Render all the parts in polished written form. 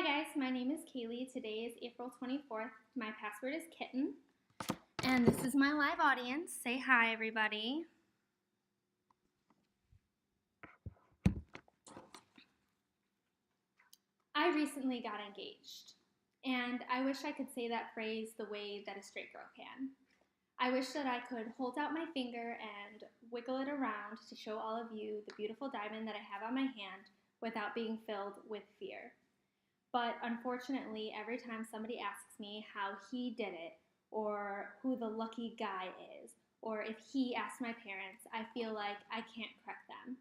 Hi guys, my name is Kaylee. Today is April 24th. My password is kitten. And this is my live audience. Say hi, everybody. I recently got engaged, and I wish I could say that phrase the way that a straight girl can. I wish that I could hold out my finger and wiggle it around to show all of you the beautiful diamond that I have on my hand without being filled with fear. But unfortunately, every time somebody asks me how he did it, or who the lucky guy is, or if he asked my parents, I feel like I can't correct them.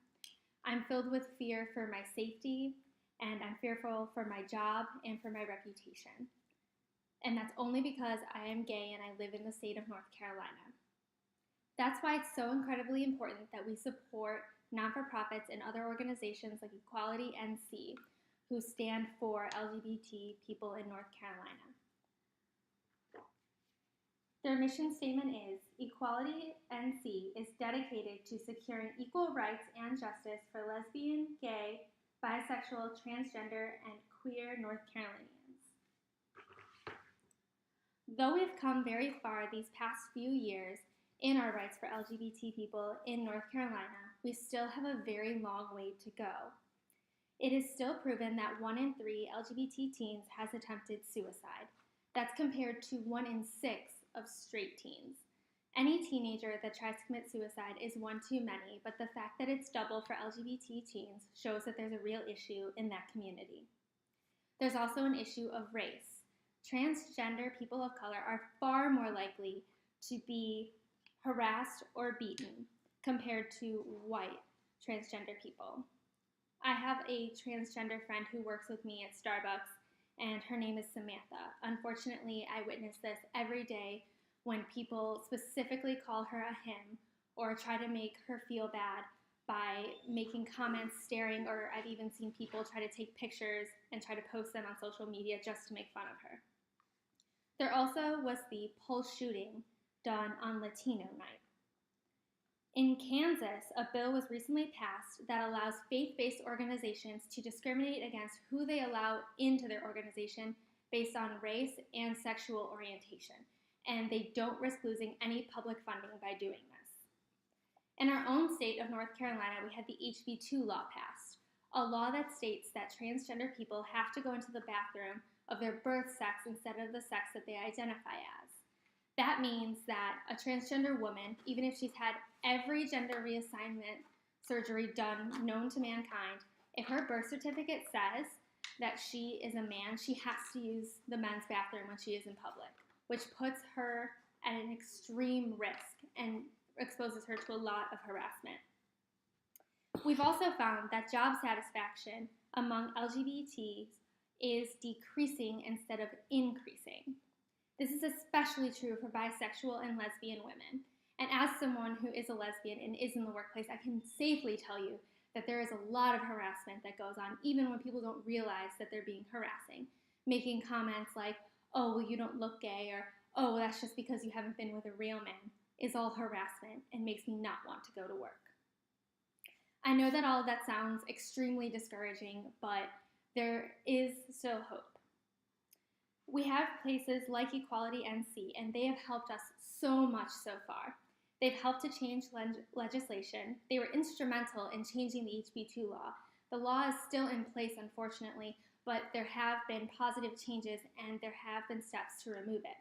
I'm filled with fear for my safety, and I'm fearful for my job and for my reputation. And that's only because I am gay and I live in the state of North Carolina. That's why it's so incredibly important that we support non-for-profits and other organizations like Equality NC, who stand for LGBT people in North Carolina. Their mission statement is, Equality NC is dedicated to securing equal rights and justice for lesbian, gay, bisexual, transgender, and queer North Carolinians. Though we've come very far these past few years in our rights for LGBT people in North Carolina, we still have a very long way to go. It is still proven that 1 in 3 LGBT teens has attempted suicide. That's compared to 1 in 6 of straight teens. Any teenager that tries to commit suicide is one too many, but the fact that it's double for LGBT teens shows that there's a real issue in that community. There's also an issue of race. Transgender people of color are far more likely to be harassed or beaten compared to white transgender people. I have a transgender friend who works with me at Starbucks, and her name is Samantha. Unfortunately, I witness this every day when people specifically call her a him or try to make her feel bad by making comments, staring, or I've even seen people try to take pictures and try to post them on social media just to make fun of her. There also was the Pulse shooting done on Latino night. In Kansas, a bill was recently passed that allows faith-based organizations to discriminate against who they allow into their organization based on race and sexual orientation, and they don't risk losing any public funding by doing this. In our own state of North Carolina, we had the HB2 law passed, a law that states that transgender people have to go into the bathroom of their birth sex instead of the sex that they identify as. That means that a transgender woman, even if she's had every gender reassignment surgery done known to mankind, if her birth certificate says that she is a man, she has to use the men's bathroom when she is in public, which puts her at an extreme risk and exposes her to a lot of harassment. We've also found that job satisfaction among LGBTs is decreasing instead of increasing. This is especially true for bisexual and lesbian women. And as someone who is a lesbian and is in the workplace, I can safely tell you that there is a lot of harassment that goes on, even when people don't realize that they're being harassing. Making comments like, oh, well, you don't look gay, or, oh, well, that's just because you haven't been with a real man, is all harassment and makes me not want to go to work. I know that all of that sounds extremely discouraging, but there is still hope. We have places like Equality NC, and they have helped us so much so far. They've helped to change legislation. They were instrumental in changing the HB2 law. The law is still in place, unfortunately, but there have been positive changes and there have been steps to remove it.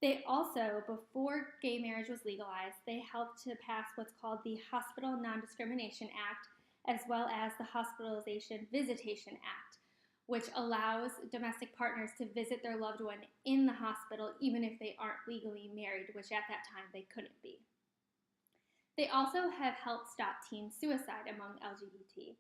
They also, before gay marriage was legalized, they helped to pass what's called the Hospital Non-Discrimination Act, as well as the Hospitalization Visitation Act, which allows domestic partners to visit their loved one in the hospital even if they aren't legally married, which at that time they couldn't be. They also have helped stop teen suicide among LGBT.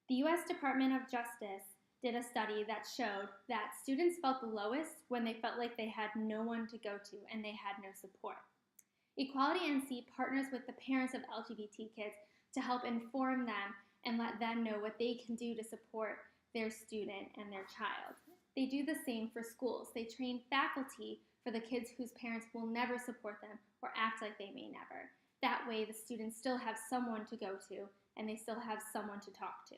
The U.S. Department of Justice did a study that showed that students felt the lowest when they felt like they had no one to go to and they had no support. Equality NC partners with the parents of LGBT kids to help inform them and let them know what they can do to support their student and their child. They do the same for schools. They train faculty for the kids whose parents will never support them or act like they may never. That way the students still have someone to go to and they still have someone to talk to.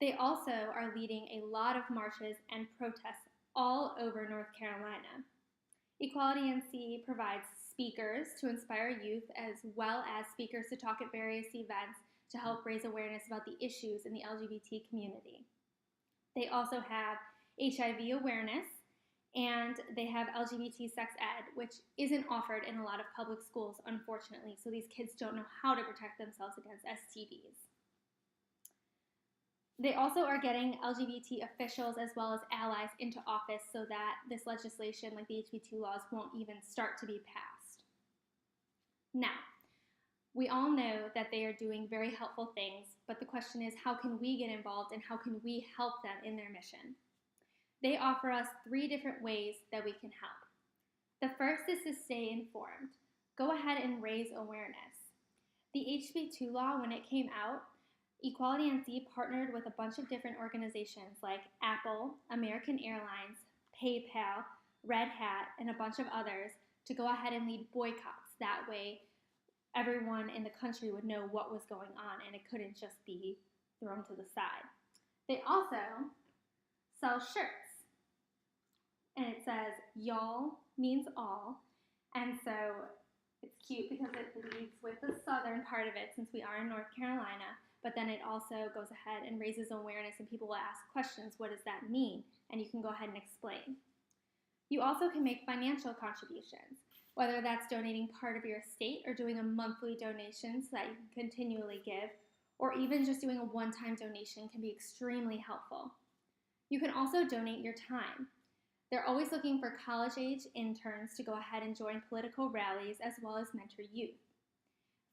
They also are leading a lot of marches and protests all over North Carolina. Equality NC provides speakers to inspire youth as well as speakers to talk at various events to help raise awareness about the issues in the LGBT community. They also have HIV awareness, and they have LGBT sex ed, which isn't offered in a lot of public schools, unfortunately, so these kids don't know how to protect themselves against STDs. They also are getting LGBT officials as well as allies into office so that this legislation, like the HB2 laws, won't even start to be passed. Now, we all know that they are doing very helpful things, but the question is, how can we get involved and how can we help them in their mission? They offer us 3 different ways that we can help. The first is to stay informed. Go ahead and raise awareness. The HB2 law, when it came out, Equality NC partnered with a bunch of different organizations like Apple, American Airlines, PayPal, Red Hat, and a bunch of others to go ahead and lead boycotts. That way, everyone in the country would know what was going on and it couldn't just be thrown to the side. They also sell shirts. And it says, y'all means all. And so it's cute because it leads with the southern part of it since we are in North Carolina. But then it also goes ahead and raises awareness and people will ask questions. What does that mean? And you can go ahead and explain. You also can make financial contributions, whether that's donating part of your estate or doing a monthly donation so that you can continually give, or even just doing a one-time donation can be extremely helpful. You can also donate your time. They're always looking for college-age interns to go ahead and join political rallies as well as mentor youth.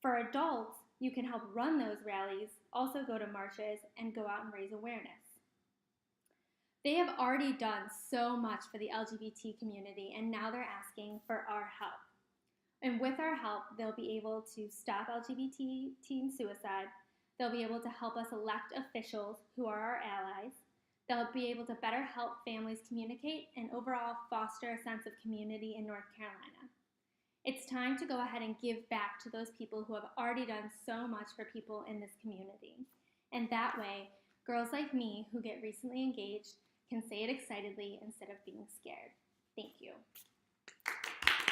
For adults, you can help run those rallies, also go to marches, and go out and raise awareness. They have already done so much for the LGBT community, and now they're asking for our help. And with our help, they'll be able to stop LGBT teen suicide. They'll be able to help us elect officials who are our allies. They'll be able to better help families communicate and overall foster a sense of community in North Carolina. It's time to go ahead and give back to those people who have already done so much for people in this community. And that way, girls like me who get recently engaged can say it excitedly instead of being scared. Thank you.